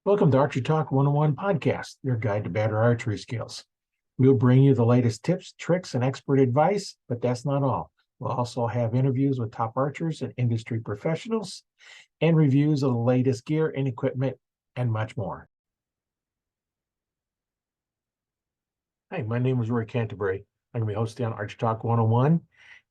Welcome to Archery Talk 101 podcast, your guide to better archery skills. We'll bring you the latest tips, tricks, and expert advice, but that's not all. We'll also have interviews with top archers and industry professionals and reviews of the latest gear and equipment and much more. Hi, my name is Roy Canterbury. I'm going to be hosting on Archery Talk 101,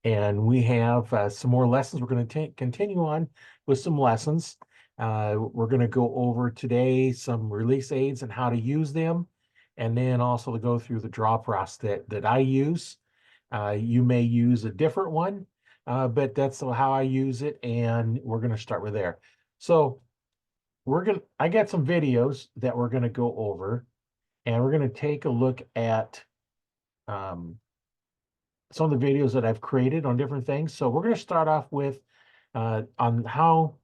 and we have some more lessons. We're going to continue on with some lessons. We're going to go over today some release aids and how to use them, and then also to go through the draw process that I use. You may use a different one, but that's how I use it, and we're going to start with there. So I got some videos that we're going to go over, and we're going to take a look at some of the videos that I've created on different things. So we're going to start off with on how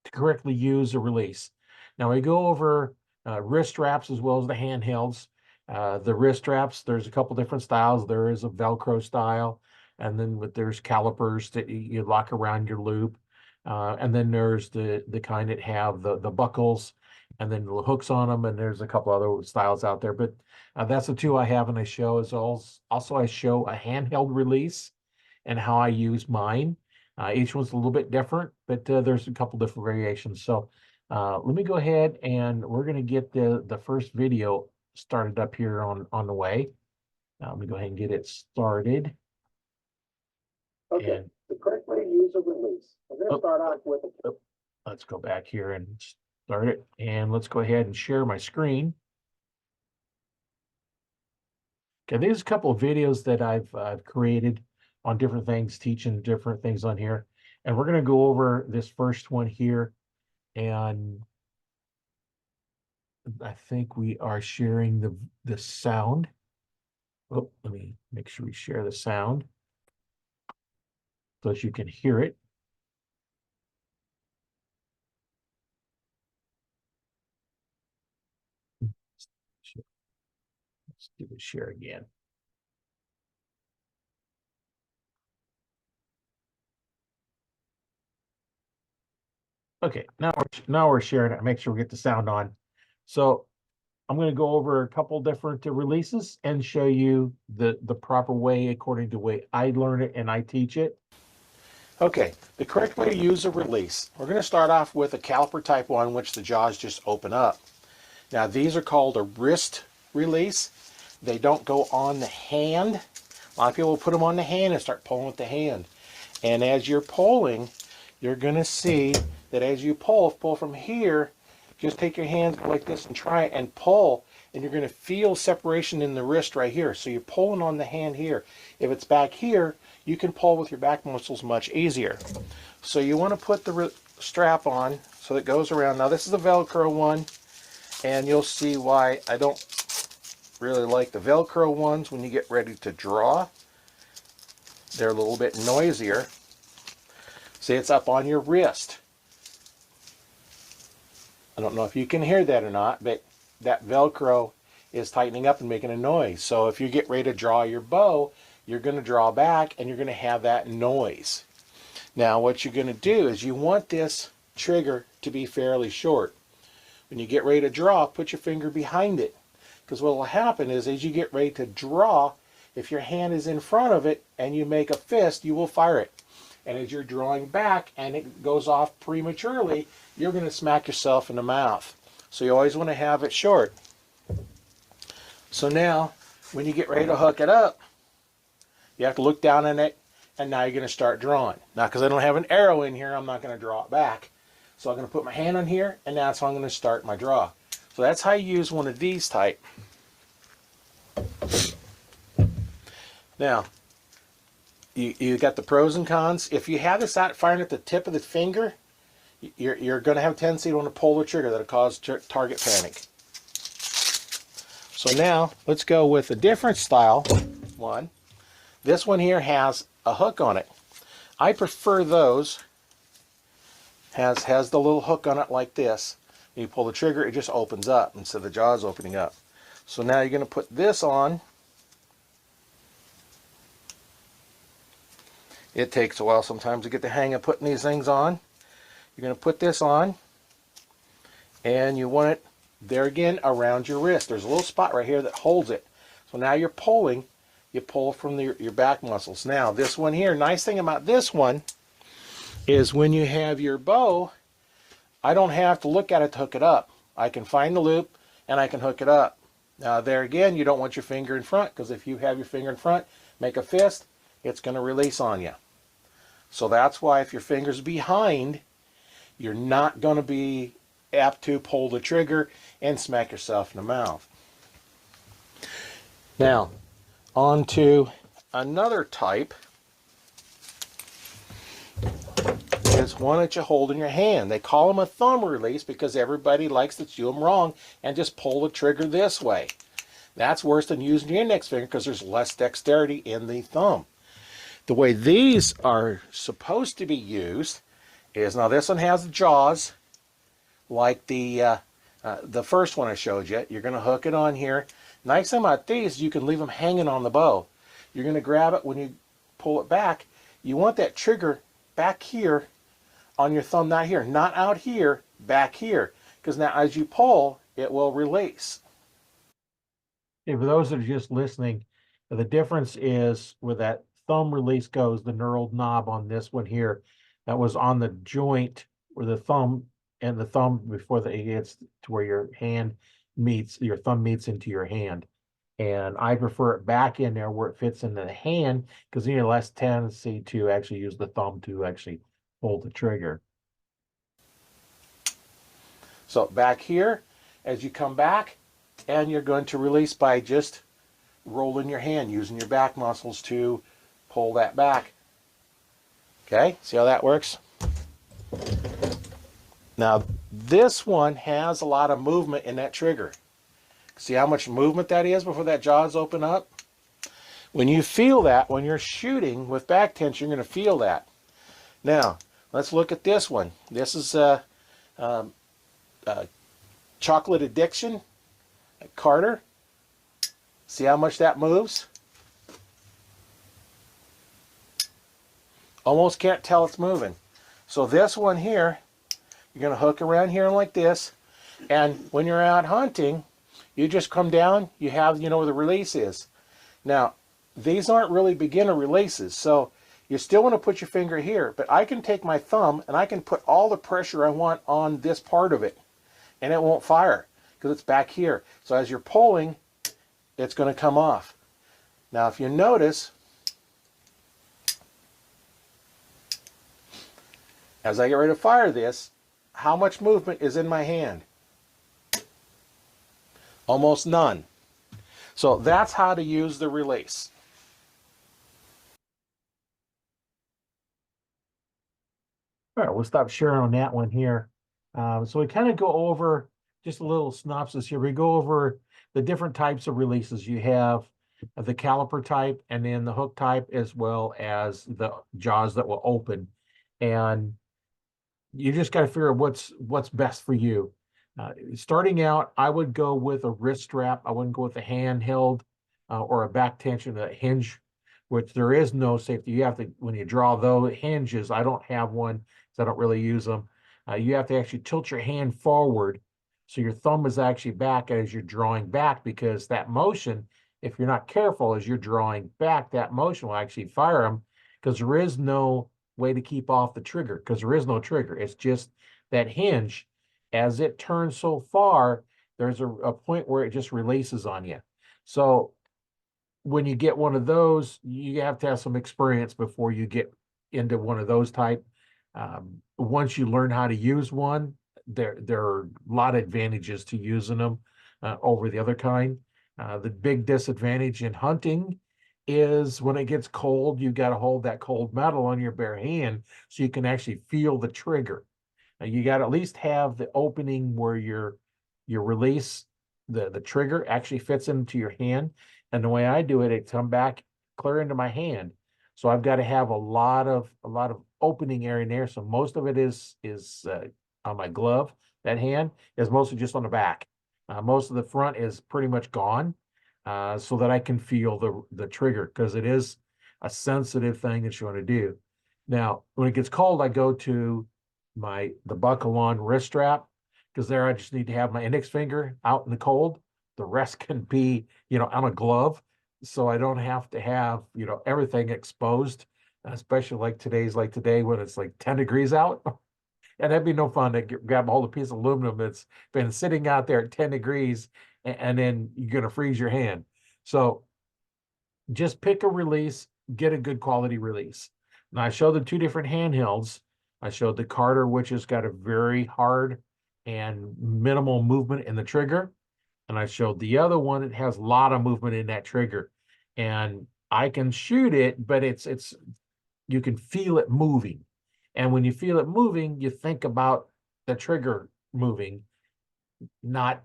to correctly use a release. Now we go over wrist straps as well as the handhelds. The wrist straps, there's a couple different styles. There is a Velcro style, and then there's calipers that you lock around your loop. And then there's the kind that have the buckles and then the hooks on them, and there's a couple other styles out there. But that's the two I have, and I show is also I show a handheld release and how I use mine. Each one's a little bit different, but there's a couple different variations. So let me go ahead and we're going to get the first video started up here on the way. Let me go ahead and get it started. Okay, the correct way to use a release. I'm going to start off with let's go back here and start it. And let's go ahead and share my screen. Okay, there's a couple of videos that I've created on different things, teaching different things on here. And we're going to go over this first one here. And I think we are sharing the sound. Oh, let me make sure we share the sound so that you can hear it. Let's do the share again. Okay, now we're sharing it. Make sure we get the sound on. So I'm going to go over a couple different releases and show you the proper way according to the way I learn it and I teach it. Okay, the correct way to use a release. We're going to start off with a caliper type one, which the jaws just open up. Now these are called a wrist release. They don't go on the hand. A lot of people put them on the hand and start pulling with the hand. And as you're pulling, you're going to see that as you pull from here, just take your hands like this and try it and pull, and you're going to feel separation in the wrist right here. So you're pulling on the hand here. If it's back here, you can pull with your back muscles much easier. So you want to put the strap on so that it goes around. Now this is the Velcro one, and you'll see why I don't really like the Velcro ones when you get ready to draw. They're a little bit noisier. See, it's up on your wrist. I don't know if you can hear that or not, but that Velcro is tightening up and making a noise. So if you get ready to draw your bow, you're going to draw back and you're going to have that noise. Now what you're going to do is you want this trigger to be fairly short. When you get ready to draw, put your finger behind it. Because what will happen is as you get ready to draw, if your hand is in front of it and you make a fist, you will fire it. And as you're drawing back and it goes off prematurely, you're going to smack yourself in the mouth. So you always want to have it short. So now, when you get ready to hook it up, you have to look down on it, and now you're going to start drawing. Now, because I don't have an arrow in here, I'm not going to draw it back. So I'm going to put my hand on here, and that's how I'm going to start my draw. So that's how you use one of these type. Now, you got the pros and cons. If you have this out firing at the tip of the finger, you're going to have a tendency to want to pull the trigger. That'll cause target panic. So now let's go with a different style one. This one here has a hook on it. I prefer those. Has the little hook on it like this. When you pull the trigger, it just opens up instead of the jaws opening up. So now you're going to put this on. It takes a while sometimes to get the hang of putting these things on. You're going to put this on, and you want it there again, around your wrist. There's a little spot right here that holds it. So now you're pulling, you pull from your back muscles. Now this one here, nice thing about this one is when you have your bow, I don't have to look at it to hook it up. I can find the loop and I can hook it up. Now there again, you don't want your finger in front, because if you have your finger in front, make a fist, it's going to release on you. So that's why if your finger's behind, you're not going to be apt to pull the trigger and smack yourself in the mouth. Now, on to another type is one that you hold in your hand. They call them a thumb release because everybody likes to do them wrong and just pull the trigger this way. That's worse than using your index finger because there's less dexterity in the thumb. The way these are supposed to be used is, now this one has the jaws like the first one I showed you. You're going to hook it on here. Nice thing about these, you can leave them hanging on the bow. You're going to grab it when you pull it back. You want that trigger back here on your thumb, not here, not out here, back here, because now as you pull, it will release. Okay, for those that are just listening, the difference is where that thumb release goes, the knurled knob on this one here, that was on the joint where the thumb and the thumb before it gets to where your hand meets, your thumb meets into your hand. And I prefer it back in there where it fits into the hand, because then you have less tendency to actually use the thumb to actually pull the trigger. So back here, as you come back, and you're going to release by just rolling your hand, using your back muscles to pull that back. Okay, see how that works? Now, this one has a lot of movement in that trigger. See how much movement that is before that jaws open up? When you feel that, when you're shooting with back tension, you're going to feel that. Now, let's look at this one. This is Chocolate Addiction, Carter. See how much that moves? Almost can't tell it's moving. So this one here, you're going to hook around here like this, and when you're out hunting, you just come down, you have, you know where the release is. Now, these aren't really beginner releases, so you still want to put your finger here, but I can take my thumb and I can put all the pressure I want on this part of it, and it won't fire because it's back here. So as you're pulling, it's going to come off. Now, if you notice, as I get ready to fire this, how much movement is in my hand? Almost none. So that's how to use the release. All right, we'll stop sharing on that one here. So we kind of go over just a little synopsis here. We go over the different types of releases. You have the caliper type and then the hook type, as well as the jaws that will open. And you just got to figure out what's best for you. Starting out, I would go with a wrist strap. I wouldn't go with a handheld or a back tension, a hinge, which there is no safety. You have to, when you draw those hinges, I don't have one, so I don't really use them. You have to actually tilt your hand forward so your thumb is actually back as you're drawing back, because that motion, if you're not careful as you're drawing back, that motion will actually fire them, because there is no way to keep off the trigger, because there is no trigger. It's just that hinge. As it turns so far, there's a point where it just releases on you. So when you get one of those, you have to have some experience before you get into one of those type. Once you learn how to use one, there are a lot of advantages to using them over the other kind. The big disadvantage in hunting is when it gets cold, you got to hold that cold metal on your bare hand so you can actually feel the trigger. You got to at least have the opening where your release, the trigger actually fits into your hand. And the way I do it, it comes back clear into my hand. So I've got to have a lot of opening area in there. So most of it is on my glove. That hand is mostly just on the back. Most of the front is pretty much gone, so that I can feel the trigger, because it is a sensitive thing that you want to do. Now, when it gets cold, I go to the buckle-on wrist strap, because there I just need to have my index finger out in the cold. The rest can be, on a glove. So I don't have to have, everything exposed, especially like today when it's like 10 degrees out. And that'd be no fun to grab a hold of a piece of aluminum that's been sitting out there at 10 degrees and then you're going to freeze your hand. So just pick a release, get a good quality release. Now I showed the two different handhelds. I showed the Carter, which has got a very hard and minimal movement in the trigger. And I showed the other one, it has a lot of movement in that trigger. And I can shoot it, but it's you can feel it moving. And when you feel it moving, you think about the trigger moving, not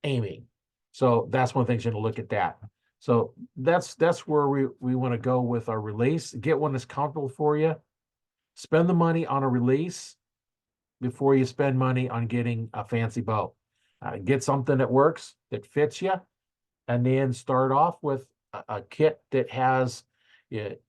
aiming. So that's one of the things you're going to look at that. So that's where we want to go with our release. Get one that's comfortable for you. Spend the money on a release before you spend money on getting a fancy bow. Get something that works, that fits you, and then start off with a kit that has, the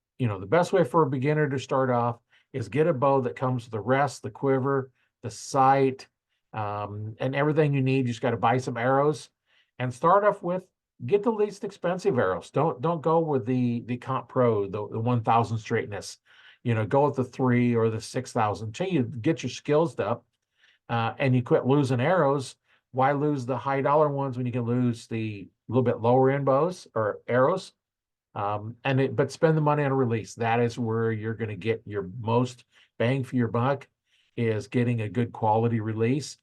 best way for a beginner to start off is get a bow that comes with the rest, the quiver, the sight, and everything you need. You just got to buy some arrows and start off with, get the least expensive arrows. Don't go with the Comp Pro, the 1000 straightness. Go with the 3 or the 6000 until you get your skills up, and you quit losing arrows. Why lose the high dollar ones when you can lose the little bit lower end bows or arrows? But spend the money on a release. That is where you're going to get your most bang for your buck, is getting a good quality release.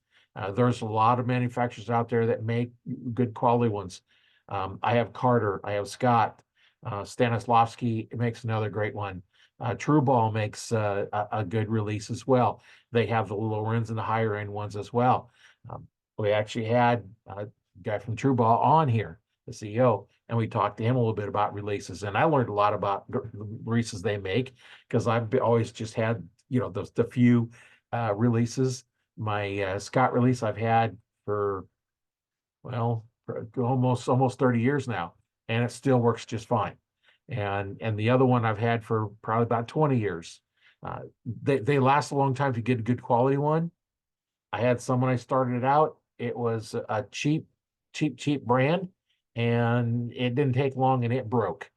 There's a lot of manufacturers out there that make good quality ones. I have Carter, I have Scott, Stanislavski makes another great one. True Ball makes a good release as well. They have the lower ends and the higher end ones as well. We actually had a guy from True Ball on here, the CEO, and we talked to him a little bit about releases. And I learned a lot about the releases they make, because I've always just had, the few releases. My Scott release I've had for almost 30 years now, and it still works just fine. And the other one I've had for probably about 20 years. They last a long time to get a good quality one. I had some when I started out. It was a cheap brand, and it didn't take long and it broke.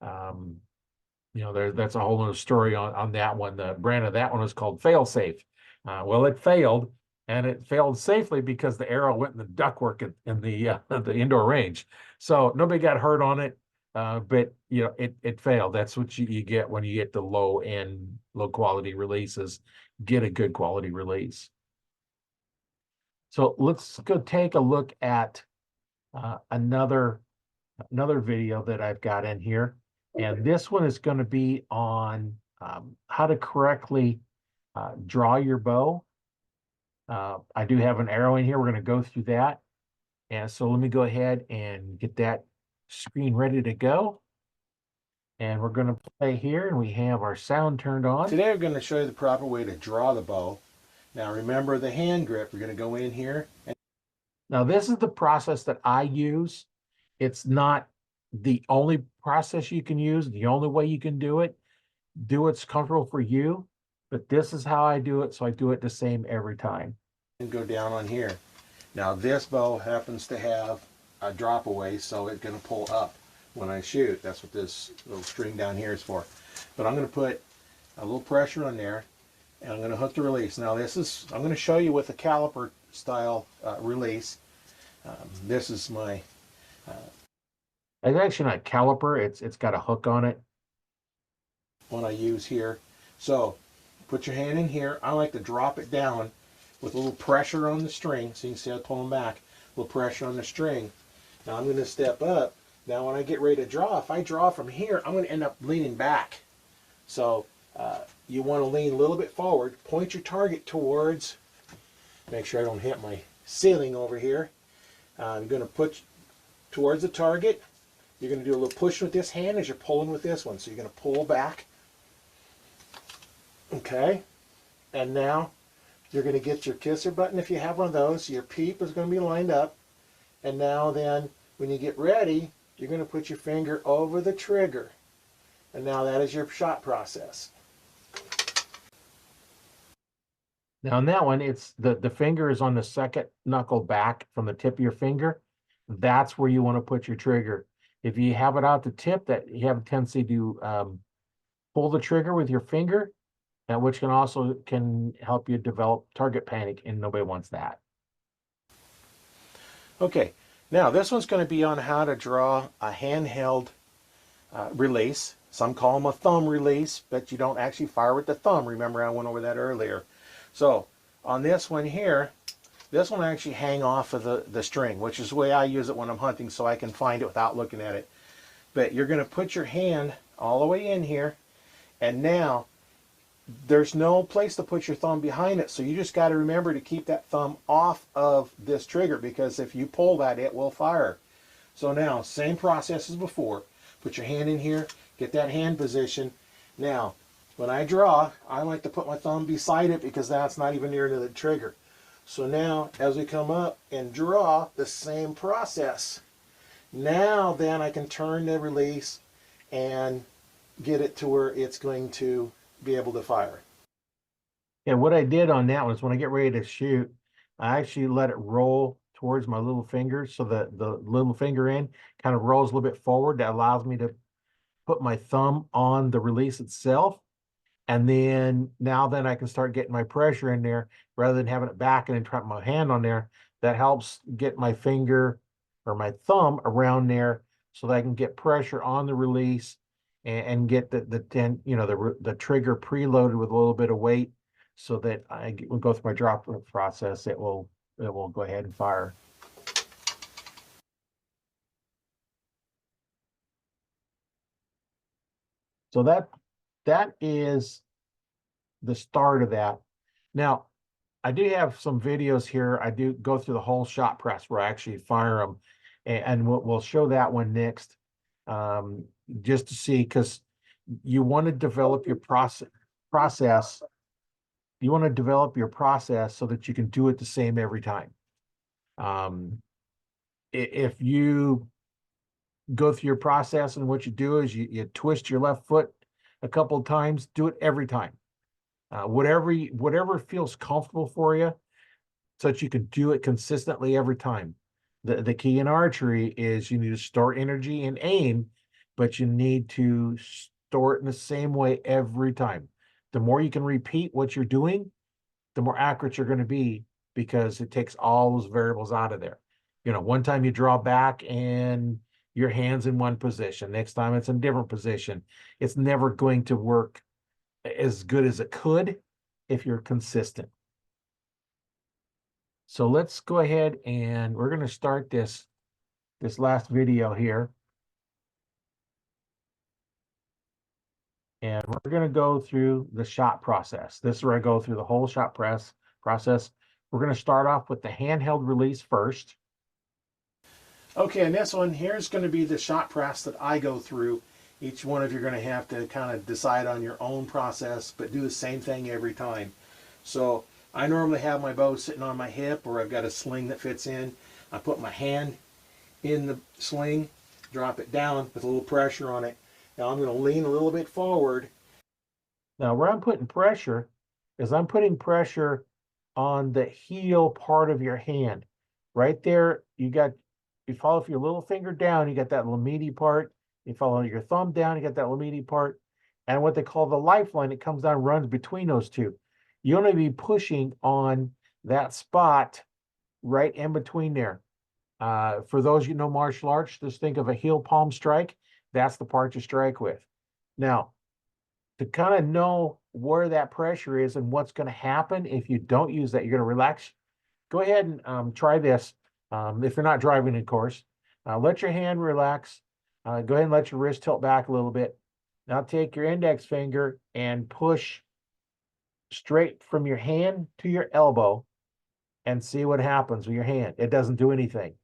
That's a whole other story on that one. The brand of that one was called Failsafe. Well, it failed, and it failed safely because the arrow went in the ductwork in the indoor range. So nobody got hurt on it, but it failed. That's what you get when you get the low quality releases. Get a good quality release. So let's go take a look at another video that I've got in here. And this one is going to be on how to correctly draw your bow. I do have an arrow in here. We're going to go through that. And so let me go ahead and get that screen ready to go. And we're going to play here, and we have our sound turned on. Today we're going to show you the proper way to draw the bow. Now remember the hand grip. We're going to go in here. Now this is the process that I use. It's not the only process you can use, the only way you can do it. Do what's comfortable for you, but this is how I do it, so I do it the same every time. And go down on here. Now this bow happens to have a drop away, so it's going to pull up when I shoot. That's what this little string down here is for. But I'm going to put a little pressure on there, and I'm going to hook the release. Now I'm going to show you with a caliper style release. This is my it's actually not caliper, it's got a hook on it. One I use here. So put your hand in here. I like to drop it down with a little pressure on the string, so you can see I pull them back. A little pressure on the string. Now I'm going to step up. Now when I get ready to draw, if I draw from here, I'm going to end up leaning back. So you want to lean a little bit forward. Point your target towards, make sure I don't hit my ceiling over here. I'm going to put towards the target. You're going to do a little push with this hand as you're pulling with this one. So you're going to pull back. Okay. And now you're going to get your kisser button if you have one of those. Your peep is going to be lined up. And now then, when you get ready, you're going to put your finger over the trigger. And now that is your shot process. Now on that one, it's the finger is on the second knuckle back from the tip of your finger. That's where you want to put your trigger. If you have it out the tip, that you have a tendency to pull the trigger with your finger, and which can help you develop target panic, and nobody wants that. Okay, now this one's going to be on how to draw a handheld release. Some call them a thumb release, but you don't actually fire with the thumb. Remember, I went over that earlier. So on this one here, this one I actually hang off of the string, which is the way I use it when I'm hunting, so I can find it without looking at it. But you're going to put your hand all the way in here, and now there's no place to put your thumb behind it, so you just got to remember to keep that thumb off of this trigger, because if you pull that, it will fire. So now, same process as before. Put your hand in here, get that hand position. Now, when I draw, I like to put my thumb beside it because that's not even near to the trigger. So now, as we come up and draw, the same process. Now then I can turn the release and get it to where it's going to be able to fire. And what I did on that one is when I get ready to shoot, I actually let it roll towards my little finger, so that the little finger end kind of rolls a little bit forward. That allows me to put my thumb on the release itself. And then I can start getting my pressure in there rather than having it back and then trap my hand on there. That helps get my finger or my thumb around there so that I can get pressure on the release and get the trigger preloaded with a little bit of weight, so that I will go through my drop process. It will go ahead and fire. So that is the start of that. Now, I do have some videos here. I do go through the whole shot press where I actually fire them, and we'll show that one next, just to see, because you want to develop your process. You want to develop your process so that you can do it the same every time. If you go through your process and what you do is you twist your left foot a couple of times, do it every time. Whatever feels comfortable for you, so that you can do it consistently every time. The key in archery is you need to store energy and aim, but you need to store it in the same way every time. The more you can repeat what you're doing, the more accurate you're going to be, because it takes all those variables out of there. One time you draw back and your hand's in one position. Next time it's in a different position. It's never going to work as good as it could if you're consistent. So let's go ahead and we're going to start this last video here. And we're going to go through the shot process. This is where I go through the whole shot process. We're going to start off with the handheld release first. Okay, and this one here is going to be the shot press that I go through. Each one of you are going to have to kind of decide on your own process, but do the same thing every time. So I normally have my bow sitting on my hip, or I've got a sling that fits in. I put my hand in the sling, drop it down with a little pressure on it. Now I'm going to lean a little bit forward. Now where I'm putting pressure is I'm putting pressure on the heel part of your hand. Right there, you follow your little finger down, you got that little meaty part. You follow your thumb down, you got that little meaty part. And what they call the lifeline, it comes down, runs between those two. You want to be pushing on that spot right in between there. For those martial arts, just think of a heel palm strike. That's the part you strike with. Now, to kind of know where that pressure is and what's going to happen if you don't use that, you're going to relax. Go ahead and try this. If you're not driving, of course, let your hand relax. Go ahead and let your wrist tilt back a little bit. Now take your index finger and push straight from your hand to your elbow and see what happens with your hand. It doesn't do anything.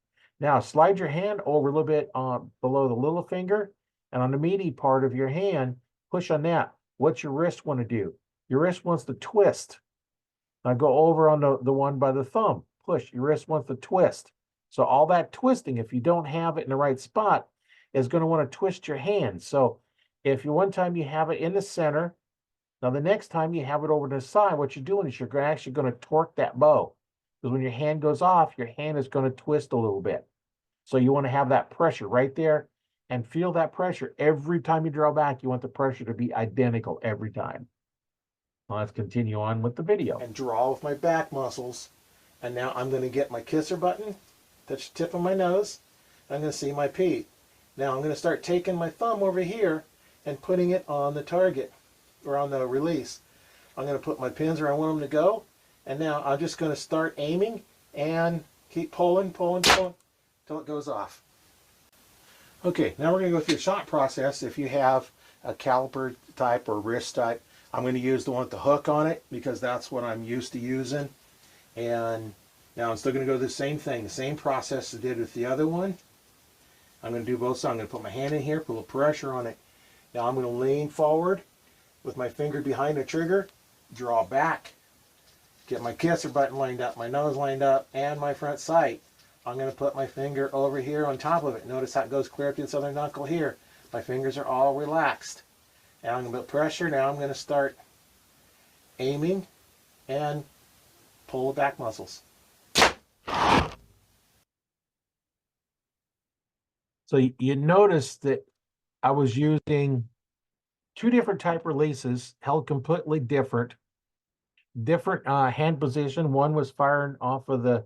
Now slide your hand over a little bit below the little finger, and on the meaty part of your hand, push on that. What's your wrist want to do? Your wrist wants to twist. Now go over on the one by the thumb. Push. Your wrist wants to twist. So all that twisting, if you don't have it in the right spot, is going to want to twist your hand. So if one time you have it in the center, Now, the next time you have it over to the side, what you're doing is you're actually going to torque that bow. Because when your hand goes off, your hand is going to twist a little bit. So you want to have that pressure right there and feel that pressure. Every time you draw back, you want the pressure to be identical every time. Well, let's continue on with the video. And draw with my back muscles. And now I'm going to get my kisser button, touch the tip of my nose. I'm going to see my P. Now I'm going to start taking my thumb over here and putting it on the target, or on the release. I'm going to put my pins where I want them to go. And now I'm just going to start aiming and keep pulling until it goes off. Okay, now we're going to go through the shot process. If you have a caliper type or wrist type, I'm going to use the one with the hook on it because that's what I'm used to using. And now I'm still going to go through the same thing, the same process I did with the other one. I'm going to do both sides. I'm going to put my hand in here, put a little pressure on it. Now I'm going to lean forward with my finger behind the trigger, draw back, get my kisser button lined up, my nose lined up, and my front sight. I'm going to put my finger over here on top of it. Notice how it goes clear up to the other knuckle here. My fingers are all relaxed. And I'm going to put pressure. Now I'm going to start aiming and pull the back muscles. So you notice that I was using two different type releases, held completely different hand position. One was firing off of the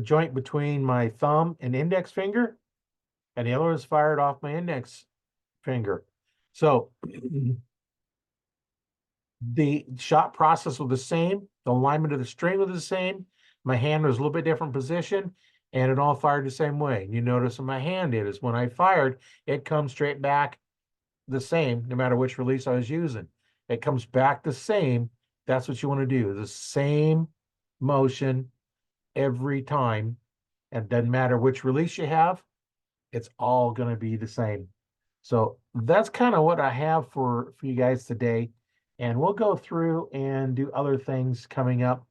joint between my thumb and index finger, and the other was fired off my index finger. So the shot process was the same. The alignment of the string was the same. My hand was a little bit different position, and it all fired the same way. You notice what my hand did is when I fired, it comes straight back the same, no matter which release I was using. It comes back the same. That's what you want to do. The same motion every time. And doesn't matter which release you have, it's all going to be the same. So that's kind of what I have for you guys today. And we'll go through and do other things coming up.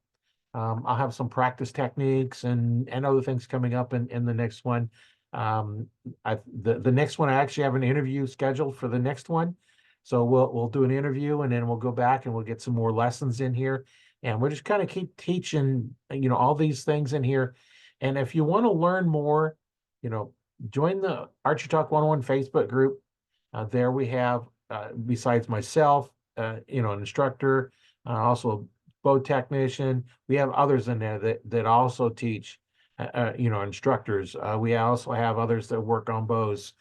I'll have some practice techniques and other things coming up in the next one. The next one, I actually have an interview scheduled for the next one. So we'll do an interview and then we'll go back and we'll get some more lessons in here. And we'll just kind of keep teaching, all these things in here. And if you want to learn more, join the Archery Talk 101 Facebook group. There we have, besides myself, an instructor, also bow technician. We have others in there that also teach, instructors. We also have others that work on bows.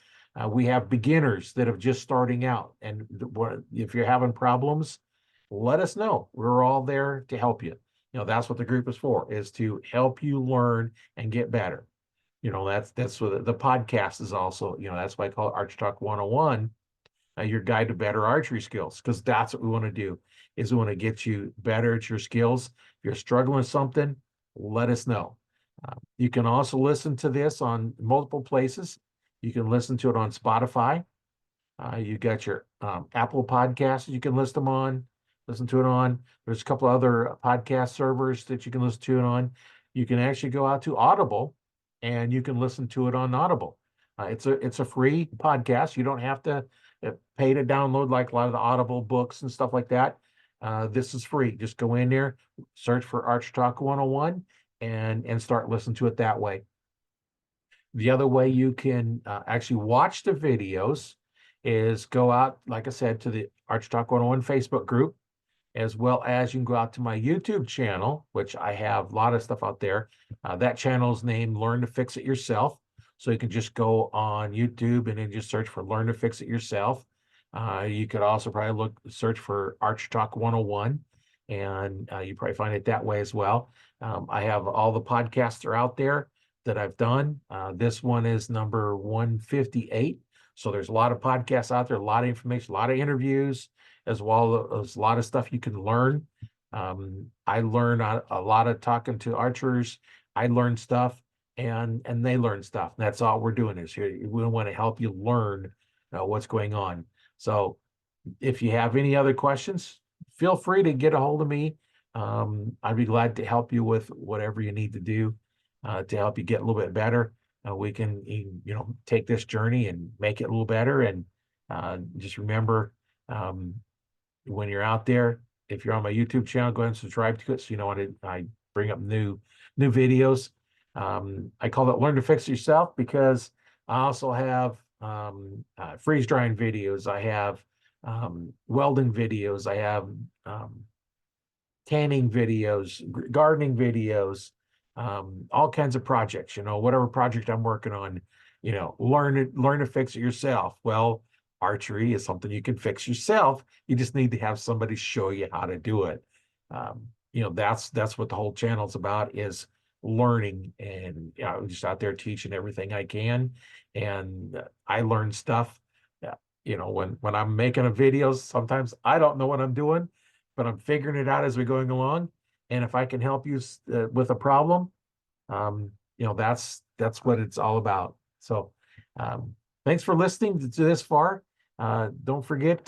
We have beginners that are just starting out. And if you're having problems, let us know. We're all there to help you. That's what the group is for, is to help you learn and get better. That's what the podcast is also, that's why I call it Archery Talk 101, your guide to better archery skills, because that's what we want to do, is we want to get you better at your skills. If you're struggling with something, let us know. You can also listen to this on multiple places. You can listen to it on Spotify. You got your Apple Podcasts you can listen to it on. There's a couple other podcast servers that you can listen to it on. You can actually go out to Audible and you can listen to it on Audible. It's a free podcast. You don't have to pay to download like a lot of the Audible books and stuff like that. This is free. Just go in there, search for Archery Talk 101 and start listening to it that way. The other way you can actually watch the videos is go out, like I said, to the Archery Talk 101 Facebook group, as well as you can go out to my YouTube channel, which I have a lot of stuff out there. That channel is named Learn to Fix It Yourself. So you can just go on YouTube and then just search for Learn to Fix It Yourself. You could also probably search for Archery Talk 101, and you probably find it that way as well. I have all the podcasts are out there that I've done. This one is number 158. So there's a lot of podcasts out there, a lot of information, a lot of interviews, as well as a lot of stuff you can learn. I learn a lot of talking to archers. I learn stuff and they learn stuff. That's all we're doing is here. We want to help you learn what's going on. So if you have any other questions, feel free to get a hold of me. I'd be glad to help you with whatever you need to do to help you get a little bit better. We can, take this journey and make it a little better and Just remember, when you're out there, if you're on my YouTube channel, go ahead and subscribe to it so you know when I bring up new videos. I call it Learn to Fix It Yourself because I also have freeze drying videos. I have welding videos. I have tanning videos, gardening videos, all kinds of projects, whatever project I'm working on, learn to fix it yourself. Well, archery is something you can fix yourself. You just need to have somebody show you how to do it. That's what the whole channel's about, is learning, and I'm just out there teaching everything I can. And I learn stuff. When I'm making a video, sometimes I don't know what I'm doing, but I'm figuring it out as we're going along. And if I can help you with a problem, that's what it's all about. So thanks for listening to this far. Don't forget,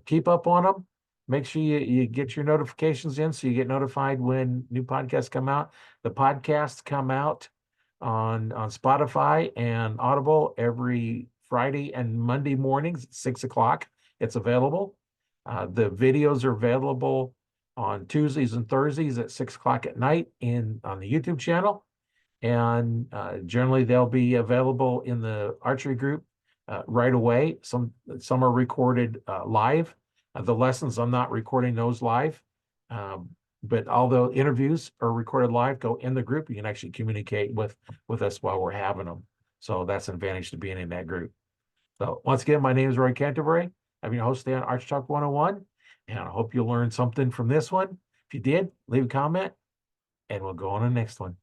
keep up on them. Make sure you get your notifications in so you get notified when new podcasts come out. The podcasts come out on Spotify and Audible every Friday and Monday mornings at 6 o'clock. It's available. The videos are available on Tuesdays and Thursdays at 6 o'clock at night on the YouTube channel. And generally they'll be available in the archery group right away. Some are recorded live. The lessons, I'm not recording those live. But although interviews are recorded live, go in the group, you can actually communicate with us while we're having them. So that's an advantage to being in that group. So once again, my name is Roy Canterbury. I'm your host today on Archery Talk 101, and I hope you learned something from this one. If you did, leave a comment, and we'll go on to the next one.